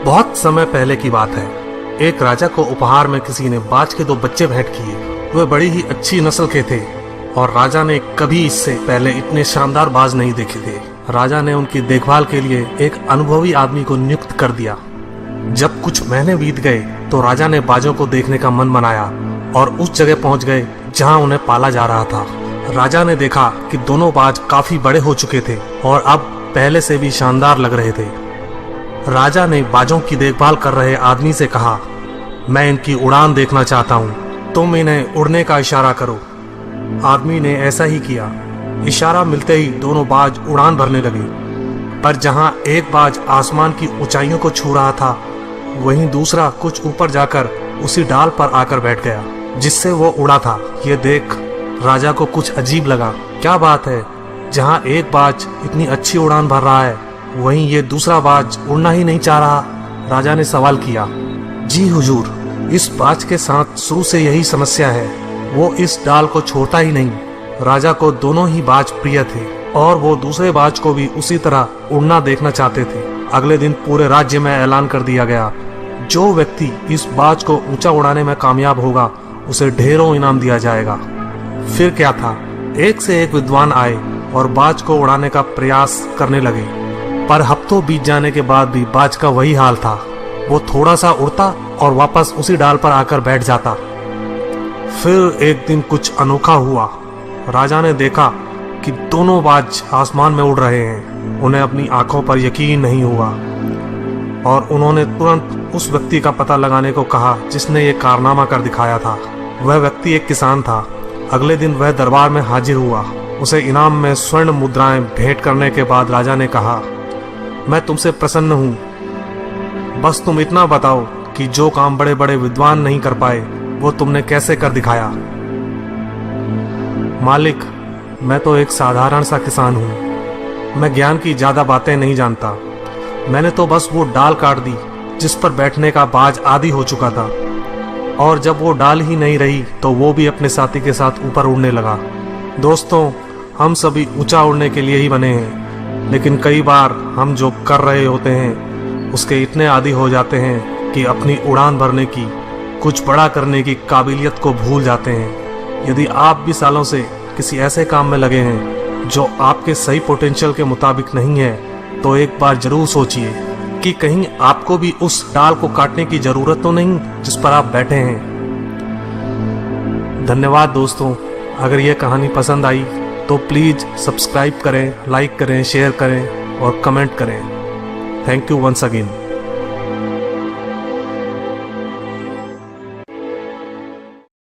बहुत समय पहले की बात है। एक राजा को उपहार में किसी ने बाज के 2 बच्चे भेंट किए। वे बड़ी ही अच्छी नस्ल के थे और राजा ने कभी इससे पहले इतने शानदार बाज नहीं देखे थे। राजा ने उनकी देखभाल के लिए एक अनुभवी आदमी को नियुक्त कर दिया। जब कुछ महीने बीत गए तो राजा ने बाजों को देखने का मन बनाया और उस जगह पहुंच गए जहां उन्हें पाला जा रहा था। राजा ने देखा कि दोनों बाज काफी बड़े हो चुके थे और अब पहले से भी शानदार लग रहे थे। राजा ने बाजों की देखभाल कर रहे आदमी से कहा, मैं इनकी उड़ान देखना चाहता हूँ, तुम इन्हें उड़ने का इशारा करो। आदमी ने ऐसा ही किया। इशारा मिलते ही दोनों बाज उड़ान भरने लगे, पर जहाँ एक बाज आसमान की ऊंचाइयों को छू रहा था, वहीं दूसरा कुछ ऊपर जाकर उसी डाल पर आकर बैठ गया जिससे वो उड़ा था। ये देख राजा को कुछ अजीब लगा। क्या बात है, जहाँ एक बाज इतनी अच्छी उड़ान भर रहा है, वहीं ये दूसरा बाज उड़ना ही नहीं चाह रहा। राजा ने सवाल किया, जी हुजूर, इस बाज के साथ शुरू से यही समस्या है, वो इस डाल को छोड़ता ही नहीं। राजा को दोनों ही बाज प्रिय थे और वो दूसरे बाज को भी उसी तरह उड़ना देखना चाहते थे। अगले दिन पूरे राज्य में ऐलान कर दिया गया, जो व्यक्ति इस बाज को ऊंचा उड़ाने में कामयाब होगा उसे ढेरों इनाम दिया जाएगा। फिर क्या था, एक से एक विद्वान आए और बाज को उड़ाने का प्रयास करने लगे, पर हफ्तों बीत जाने के बाद भी बाज का वही हाल था। वो थोड़ा सा उड़ता और वापस उसी डाल पर आकर बैठ जाता। फिर एक दिन कुछ अनोखा हुआ। राजा ने देखा कि दोनों बाज आसमान में उड़ रहे हैं। उन्हें अपनी आंखों पर यकीन नहीं हुआ और उन्होंने तुरंत उस व्यक्ति का पता लगाने को कहा जिसने ये कारनामा कर दिखाया था। वह व्यक्ति एक किसान था। अगले दिन वह दरबार में हाजिर हुआ। उसे इनाम में स्वर्ण मुद्राएं भेंट करने के बाद राजा ने कहा, मैं तुमसे प्रसन्न हूँ, बस तुम इतना बताओ कि जो काम बड़े बड़े विद्वान नहीं कर पाए वो तुमने कैसे कर दिखाया। मालिक, मैं तो एक साधारण सा किसान हूँ, मैं ज्ञान की ज्यादा बातें नहीं जानता। मैंने तो बस वो डाल काट दी जिस पर बैठने का बाज आदी हो चुका था, और जब वो डाल ही नहीं रही तो वो भी अपने साथी के साथ ऊपर उड़ने लगा। दोस्तों, हम सभी ऊंचा उड़ने के लिए ही बने हैं, लेकिन कई बार हम जो कर रहे होते हैं उसके इतने आदी हो जाते हैं कि अपनी उड़ान भरने की, कुछ बड़ा करने की काबिलियत को भूल जाते हैं। यदि आप भी सालों से किसी ऐसे काम में लगे हैं जो आपके सही पोटेंशियल के मुताबिक नहीं है, तो एक बार जरूर सोचिए कि कहीं आपको भी उस डाल को काटने की जरूरत तो नहीं जिस पर आप बैठे हैं। धन्यवाद दोस्तों। अगर ये कहानी पसंद आई तो प्लीज़ सब्सक्राइब करें, लाइक करें, शेयर करें और कमेंट करें। Thank you once again.